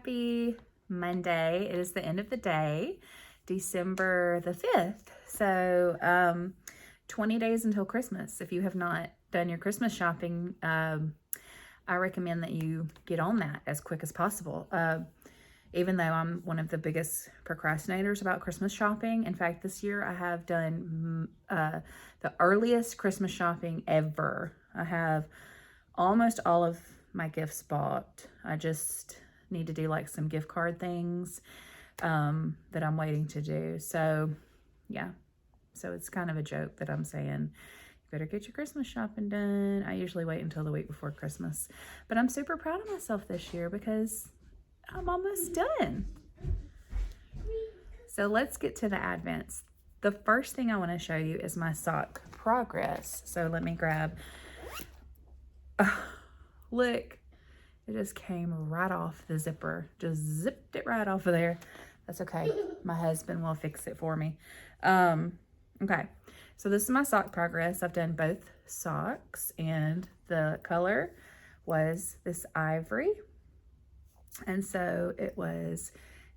happy Monday. It is the end of the day, December the 5th. So 20 days until Christmas. If you have not done your Christmas shopping, I recommend that you get on that as quick as possible. Even though I'm one of the biggest procrastinators about Christmas shopping. In fact, this year I have done the earliest Christmas shopping ever. I have almost all of my gifts bought. I just need to do like some gift card things that I'm waiting to do. So yeah, so it's kind of a joke that I'm saying, you better get your Christmas shopping done. I usually wait until the week before Christmas, but I'm super proud of myself this year because I'm almost done. So let's get to the Advents. The first thing I want to show you is my sock progress. So let me grab, look, it just came right off the zipper. Just zipped it right off of there. That's okay. My husband will fix it for me. Okay, so this is my sock progress. I've done both socks and the color was this ivory. And so it was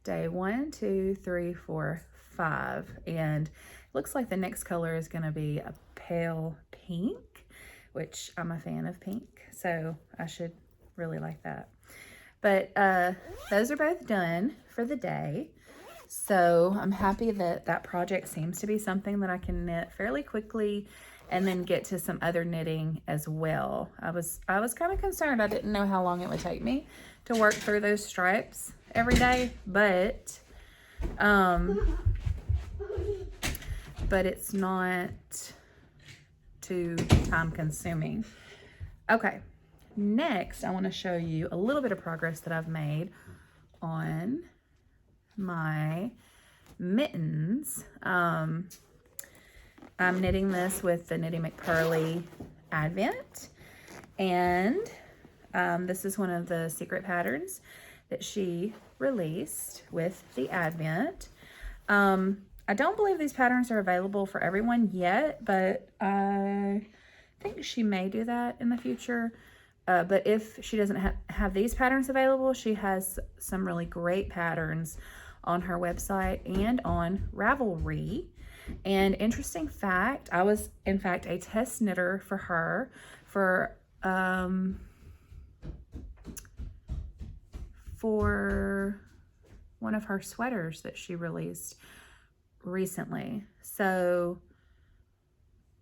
day 1, 2, 3, 4, 5. And it looks like the next color is going to be a pale pink, which I'm a fan of pink. So I should really like that. But those are both done for the day. So I'm happy that that project seems to be something that I can knit fairly quickly and then get to some other knitting as well. I was kind of concerned. I didn't know how long it would take me to work through those stripes every day, but it's not too time consuming. Okay, next I want to show you a little bit of progress that I've made on my mittens. I'm knitting this with the Knitty McPurly Advent, and this is one of the secret patterns that she released with the Advent. I don't believe these patterns are available for everyone yet, but I think she may do that in the future. But if she doesn't have these patterns available, she has some really great patterns on her website and on Ravelry. And interesting fact, I was in fact a test knitter for her for one of her sweaters that she released recently. So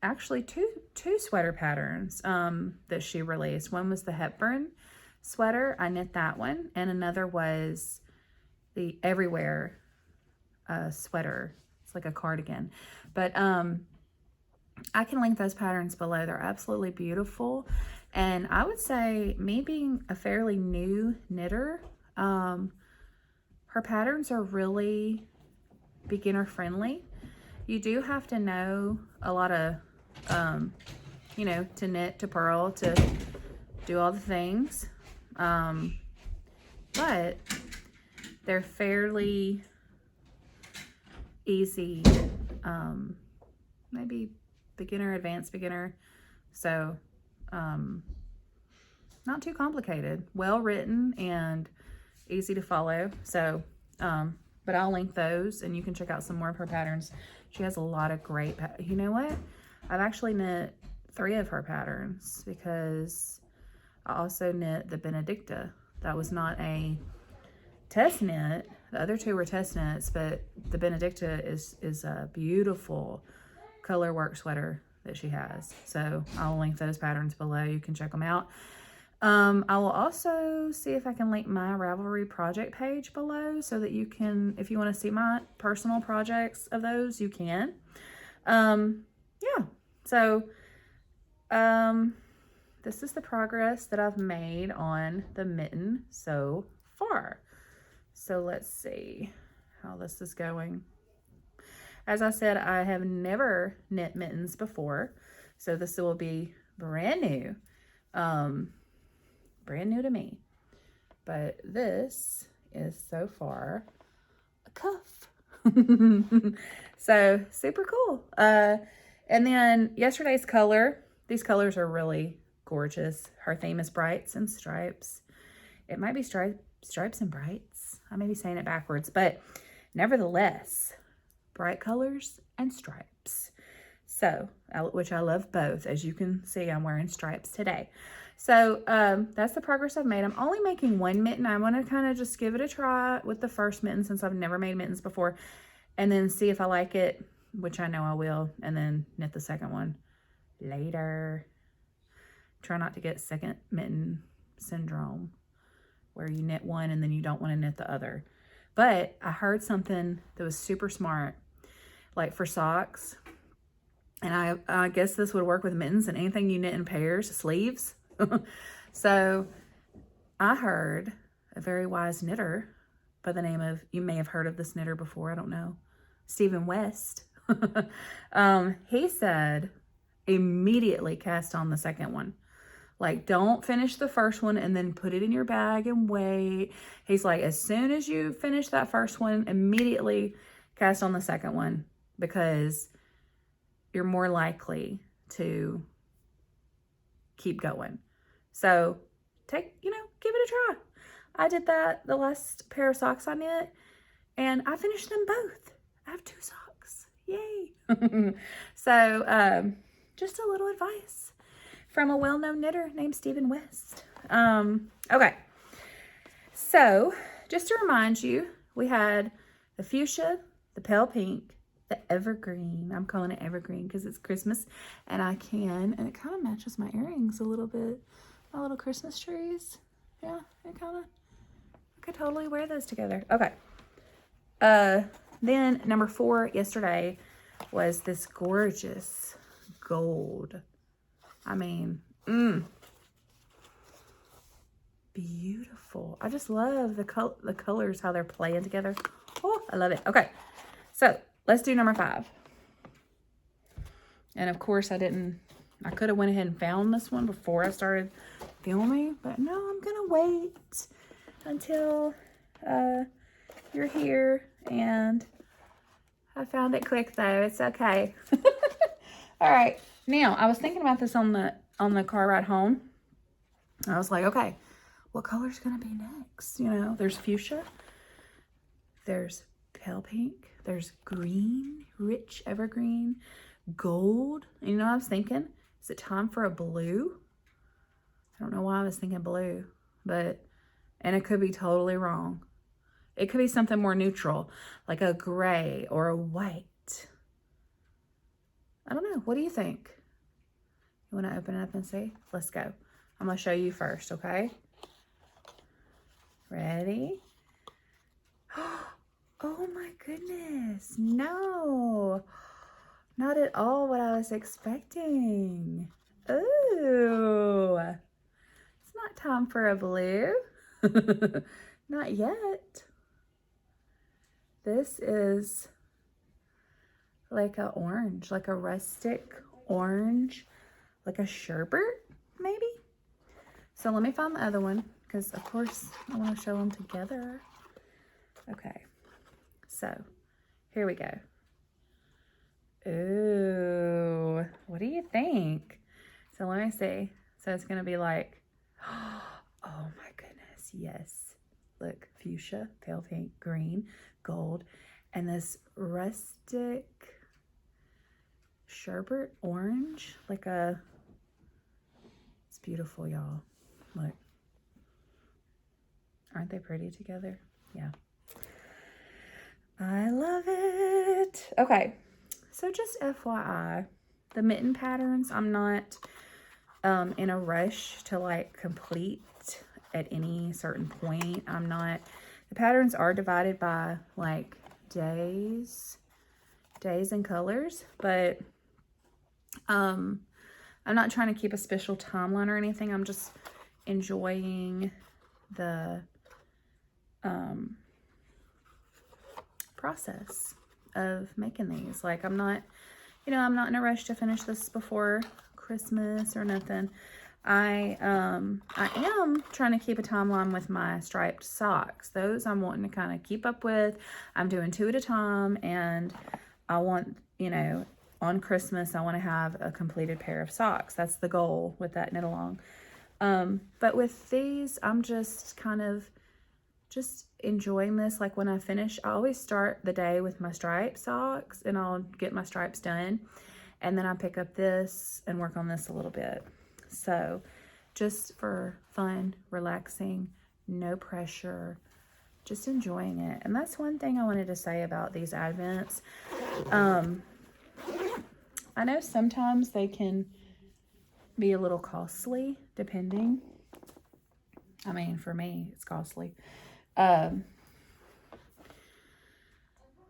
actually two sweater patterns that she released. One was the Hepburn sweater, I knit that one, and another was the Everywhere sweater. It's like a cardigan, but I can link those patterns below. They're absolutely beautiful, and I would say, me being a fairly new knitter, her patterns are really beginner friendly. You do have to know a lot of you know, to knit, to purl, to do all the things, but they're fairly easy, maybe beginner, advanced beginner. So, not too complicated, well written and easy to follow. So, but I'll link those and you can check out some more of her patterns. She has a lot of great, you know what? I've actually knit 3 of her patterns because I also knit the Benedicta. That was not a test knit. The other 2 were test knits, but the Benedicta is a beautiful color work sweater that she has. So I'll link those patterns below. You can check them out. I will also see if I can link my Ravelry project page below so that you can, if you want to see my personal projects of those, you can. Yeah, so this is the progress that I've made on the mitten so far. So let's see how this is going. As I said, I have never knit mittens before, so this will be brand new. Brand new to me. But this is so far a cuff. So super cool. And then yesterday's color, these colors are really gorgeous. Her theme is brights and stripes. It might be stripes and brights. I may be saying it backwards, but nevertheless, bright colors and stripes. So, which I love both. As you can see, I'm wearing stripes today. So, that's the progress I've made. I'm only making one mitten. I want to kind of just give it a try with the first mitten since I've never made mittens before. And then see if I like it, which I know I will. And then knit the second one later. Try not to get second mitten syndrome, where you knit one and then you don't want to knit the other. But I heard something that was super smart, like for socks. And I guess this would work with mittens and anything you knit in pairs, sleeves. So I heard a very wise knitter by the name of, you may have heard of this knitter before, I don't know, Stephen West. He said, immediately cast on the second one. Like, don't finish the first one and then put it in your bag and wait. He's like, as soon as you finish that first one, immediately cast on the second one, because you're more likely to keep going. So give it a try. I did that the last pair of socks I knit, and I finished them both. I have 2 socks. Yay. So, just a little advice from a well-known knitter named Stephen West. Okay. So, just to remind you, we had the fuchsia, the pale pink, the evergreen. I'm calling it evergreen because it's Christmas, and and it kind of matches my earrings a little bit. My little Christmas trees. Yeah, I could totally wear those together. Okay. Then number 4 yesterday was this gorgeous gold. I mean, beautiful. I just love the colors, how they're playing together. Oh, I love it. Okay, so let's do number 5. And of course, I could have went ahead and found this one before I started filming, but no, I'm gonna wait until you're here. And I found it quick though. It's okay. All right. Now, I was thinking about this on the car ride home. I was like, okay, what color's gonna be next? You know, there's fuchsia, there's pale pink, there's green, rich evergreen, gold. You know what I was thinking? Is it time for a blue? I don't know why I was thinking blue, and it could be totally wrong. It could be something more neutral, like a gray or a white. I don't know. What do you think? You want to open it up and see? Let's go. I'm going to show you first, okay? Ready? Oh my goodness. No. Not at all what I was expecting. Ooh. It's not time for a blue. Not yet. This is like a orange, like a rustic orange, like a sherbet, maybe? So let me find the other one, because of course I want to show them together. Okay, so here we go. Ooh, what do you think? So let me see. So it's going to be like, oh my goodness, yes. Look, fuchsia, pale pink, green, gold, and this rustic sherbet orange, it's beautiful, y'all. Look. Aren't they pretty together? Yeah. I love it. Okay. So just FYI, the mitten patterns, I'm not in a rush to complete at any certain point. The patterns are divided by days and colors, but I'm not trying to keep a special timeline or anything. I'm just enjoying the process of making these. I'm not in a rush to finish this before Christmas or nothing. I am trying to keep a timeline with my striped socks. Those I'm wanting to kind of keep up with. I'm doing 2 at a time, and I want, on Christmas, I want to have a completed pair of socks. That's the goal with that knit along. But with these, I'm just kind of just enjoying this. Like when I finish, I always start the day with my stripe socks and I'll get my stripes done. And then I pick up this and work on this a little bit. So just for fun, relaxing, no pressure, just enjoying it. And that's one thing I wanted to say about these Advents. I know sometimes they can be a little costly, depending. I mean, for me, it's costly.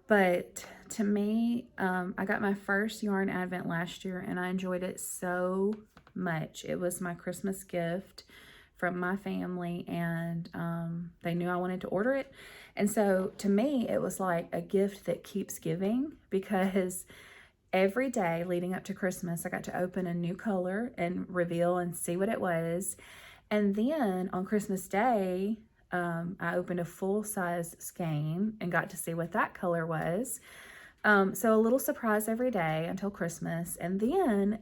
But to me, I got my first yarn Advent last year and I enjoyed it so much. It was my Christmas gift from my family, and they knew I wanted to order it. And so to me, it was like a gift that keeps giving, because every day leading up to Christmas, I got to open a new color and reveal and see what it was. And then on Christmas Day, I opened a full-size skein and got to see what that color was. So a little surprise every day until Christmas. And then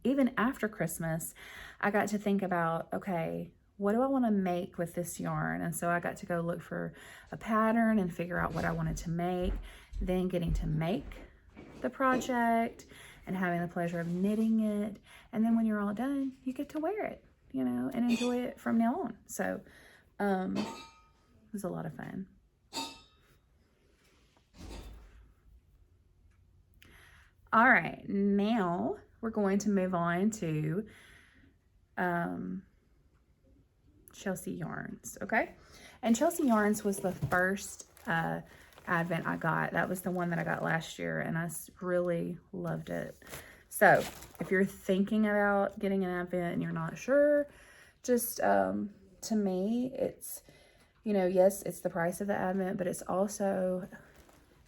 even after Christmas, I got to think about, okay, what do I want to make with this yarn? And so I got to go look for a pattern and figure out what I wanted to make. Then getting to make the project and having the pleasure of knitting it. And then when you're all done, you get to wear it, you know, and enjoy it from now on. So it was a lot of fun. All right, now we're going to move on to Chelsea Yarns, okay? And Chelsea Yarns was the first Advent I got. That was the one that I got last year, and I really loved it. So if you're thinking about getting an Advent and you're not sure, just to me, it's, you know, yes, it's the price of the Advent, but it's also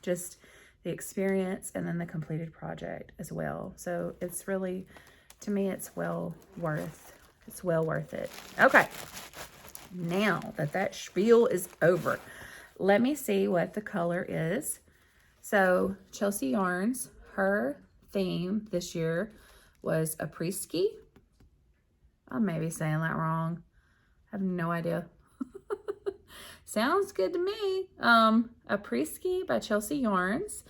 just the experience and then the completed project as well. So it's really, to me, it's well worth it. Okay, now that spiel is over, let me see what the color is. So Chelsea Yarns, her theme this year was Apres. I may be saying that wrong. I have no idea. Sounds good to me. Apres by Chelsea Yarns.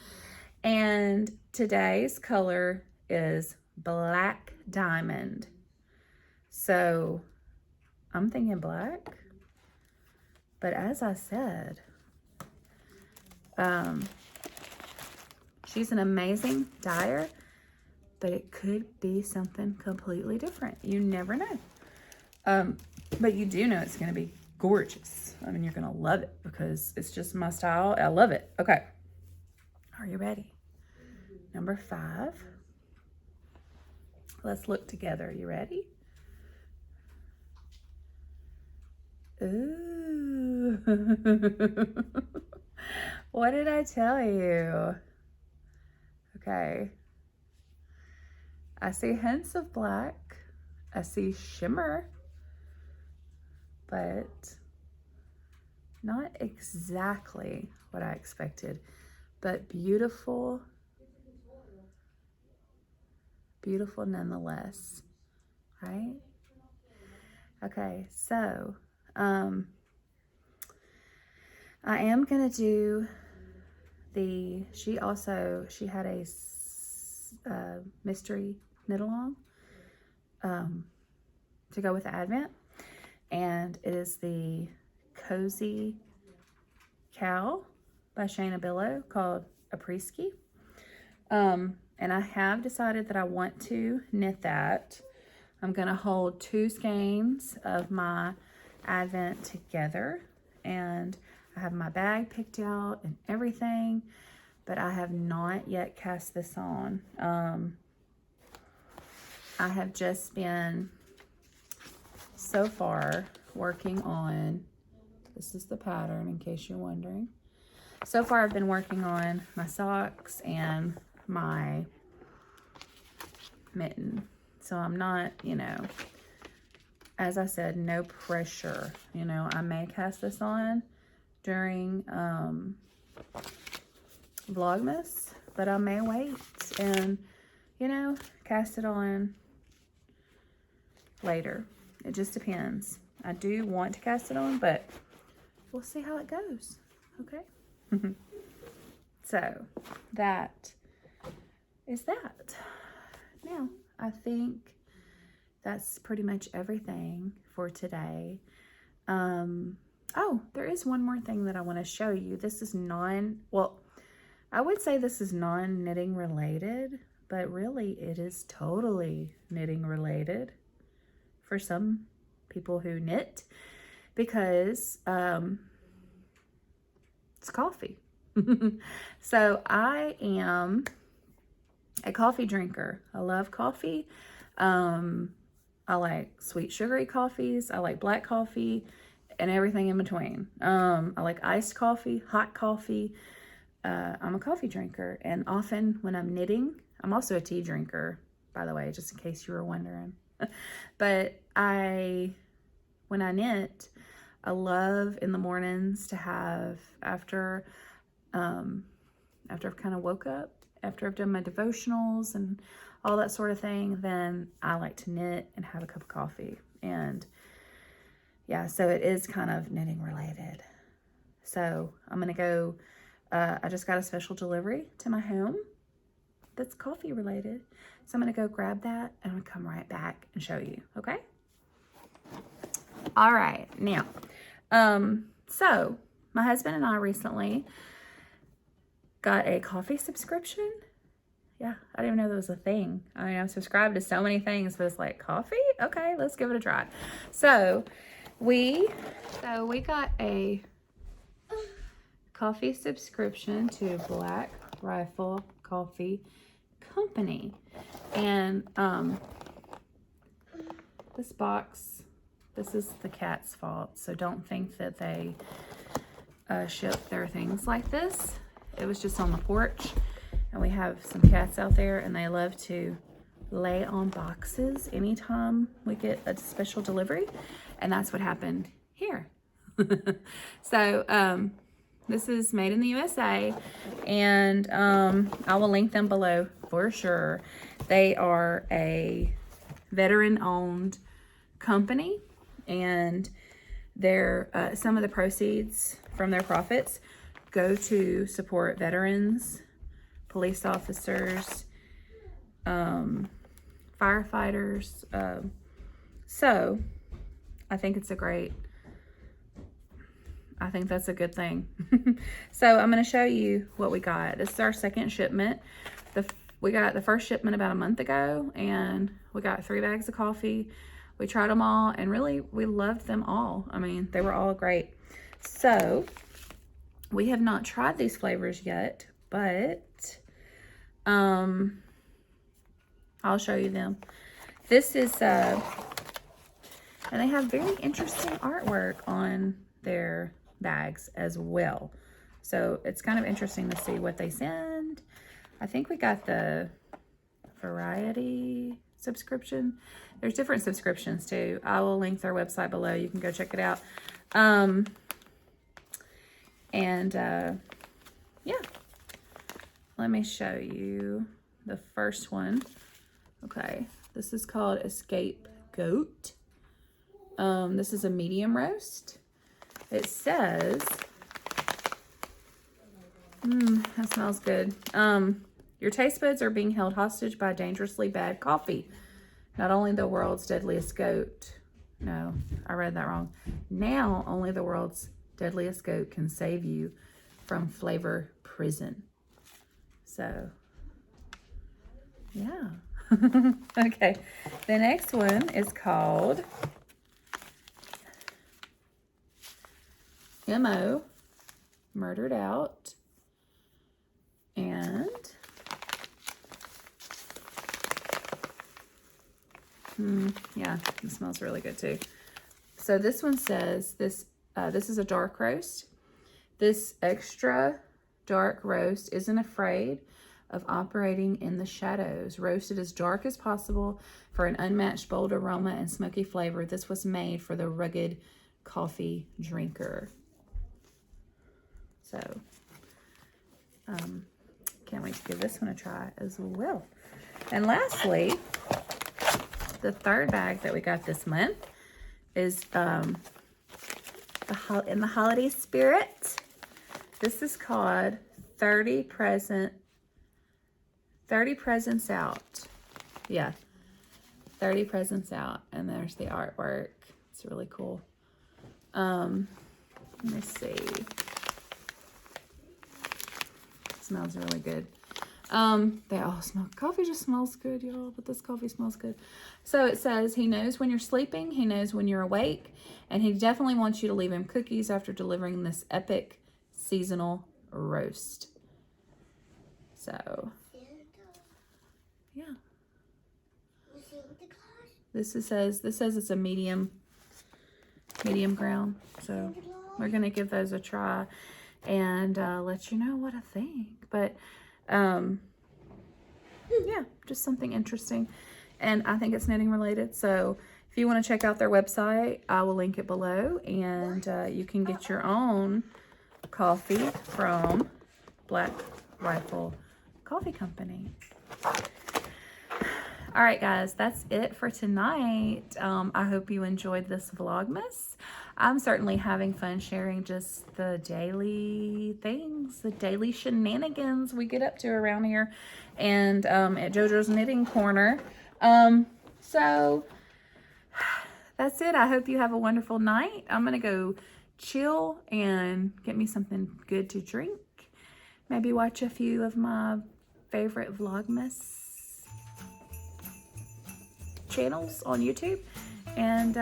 And today's color is Black Diamond. So I'm thinking black. But as I said, she's an amazing dyer, but it could be something completely different. You never know. But you do know it's going to be gorgeous. I mean, you're going to love it because it's just my style. I love it. Okay. Are you ready? Number 5. Let's look together. Are you ready? Ooh. What did I tell you? Okay. I see hints of black. I see shimmer. But not exactly what I expected, but beautiful, beautiful nonetheless, right? Okay, so I am gonna do she had a mystery knit along to go with the Advent. And it is the Cozy Cow by Shaina Billow, called Apres. And I have decided that I want to knit that. I'm going to hold 2 skeins of my Advent together. And I have my bag picked out and everything. But I have not yet cast this on. I have just been so far working on, this is the pattern in case you're wondering. So far I've been working on my socks and my mitten. So I'm not, you know, as I said, no pressure. You know, I may cast this on during Vlogmas, but I may wait and, you know, cast it on later. It just depends. I do want to cast it on, but we'll see how it goes. Okay. So that is that. Now, I think that's pretty much everything for today. Oh, there is one more thing that I want to show you. This is well, I would say this is non-knitting related, but really it is totally knitting related for some people who knit, because it's coffee. So I am a coffee drinker. I love coffee. I like sweet sugary coffees. I like black coffee and everything in between. I like iced coffee, hot coffee. I'm a coffee drinker, and often when I'm knitting, I'm also a tea drinker, by the way, just in case you were wondering. But when I knit, I love in the mornings to have, after I've kind of woke up, after I've done my devotionals and all that sort of thing, then I like to knit and have a cup of coffee. And yeah, so it is kind of knitting related. So I'm going to go, I just got a special delivery to my home that's coffee related. So I'm going to go grab that and I'm going to come right back and show you. Okay. All right. Now, so my husband and I recently got a coffee subscription. Yeah, I didn't even know that was a thing. I mean, I'm subscribed to so many things, but it's like, coffee? Okay, let's give it a try. So we got a coffee subscription to Black Rifle Coffee Company. And this box, this is the cat's fault, so don't think that they ship their things like this. It was just on the porch, and we have some cats out there, and they love to lay on boxes anytime we get a special delivery, and that's what happened here. So this is made in the USA, and I will link them below for sure. They are a veteran-owned company, and their some of the proceeds from their profits go to support veterans, police officers, firefighters. So I think it's I think that's a good thing. So I'm going to show you what we got. This is our second shipment. We got the first shipment about a month ago, and we got 3 bags of coffee. We tried them all, and really we loved them all. I mean, they were all great. So we have not tried these flavors yet, but I'll show you them. This is and they have very interesting artwork on their bags as well. So it's kind of interesting to see what they send. I think we got the variety subscription. There's different subscriptions too. I will link their website below. You can go check it out. Yeah, let me show you the first one. Okay, this is called Escape Goat. This is a medium roast. It says, that smells good. Your taste buds are being held hostage by dangerously bad coffee. Not only the world's deadliest goat. No, I read that wrong. Now only the world's deadliest goat can save you from flavor prison. So, yeah. Okay, the next one is called MO, Murdered Out, and yeah, it smells really good too. So this one says this is a dark roast. This extra dark roast isn't afraid of operating in the shadows. Roasted as dark as possible for an unmatched bold aroma and smoky flavor. This was made for the rugged coffee drinker. So, can't wait to give this one a try as well. And lastly, the third bag that we got this month is by in the holiday spirit. This is called 30 presents out. Yeah, 30 presents out. And there's the artwork. It's really cool. Let me see. Smells really good. They all smell. Coffee just smells good, y'all, but this coffee smells good. So it says he knows when you're sleeping, he knows when you're awake, and he definitely wants you to leave him cookies after delivering this epic seasonal roast. So, yeah. This says it's a medium ground. So we're gonna give those a try and let you know what I think. But yeah, just something interesting, and I think it's knitting related. So if you want to check out their website, I will link it below, and you can get your own coffee from Black Rifle Coffee Company. All right, guys, that's it for tonight. I hope you enjoyed this Vlogmas. I'm certainly having fun sharing just the daily things, the daily shenanigans we get up to around here and at JoJo's Knitting Corner. So that's it. I hope you have a wonderful night. I'm going to go chill and get me something good to drink. Maybe watch a few of my favorite Vlogmas channels on YouTube, and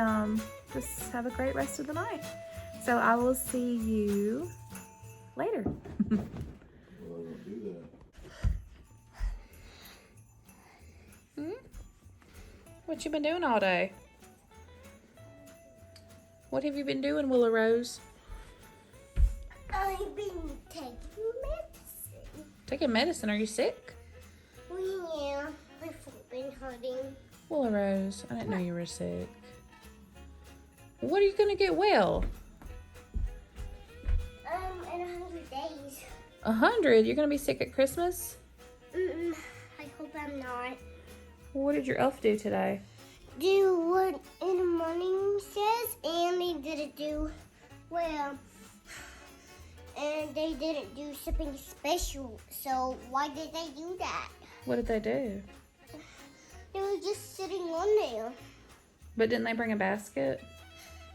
just have a great rest of the night. So I will see you later. Well, I won't do that. What you been doing all day? What have you been doing, Willow Rose? I've been taking medicine. Taking medicine? Are you sick? Well, yeah, my foot been hurting. Willow Rose, I didn't know you were sick. What are you gonna get well? In 100 days. 100? You're gonna be sick at Christmas? I hope I'm not. What did your elf do today? Do what in the morning says, and they didn't do well. And they didn't do something special. So why did they do that? What did they do? They were just sitting on there. But didn't they bring a basket?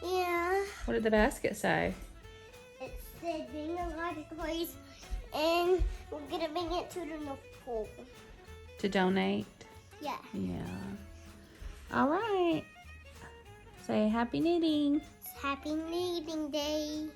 Yeah. What did the basket say? It said bring a lot of toys, and we're gonna bring it to the North Pole. To donate? Yeah. Yeah. All right. Say happy knitting. Happy Knitting Day.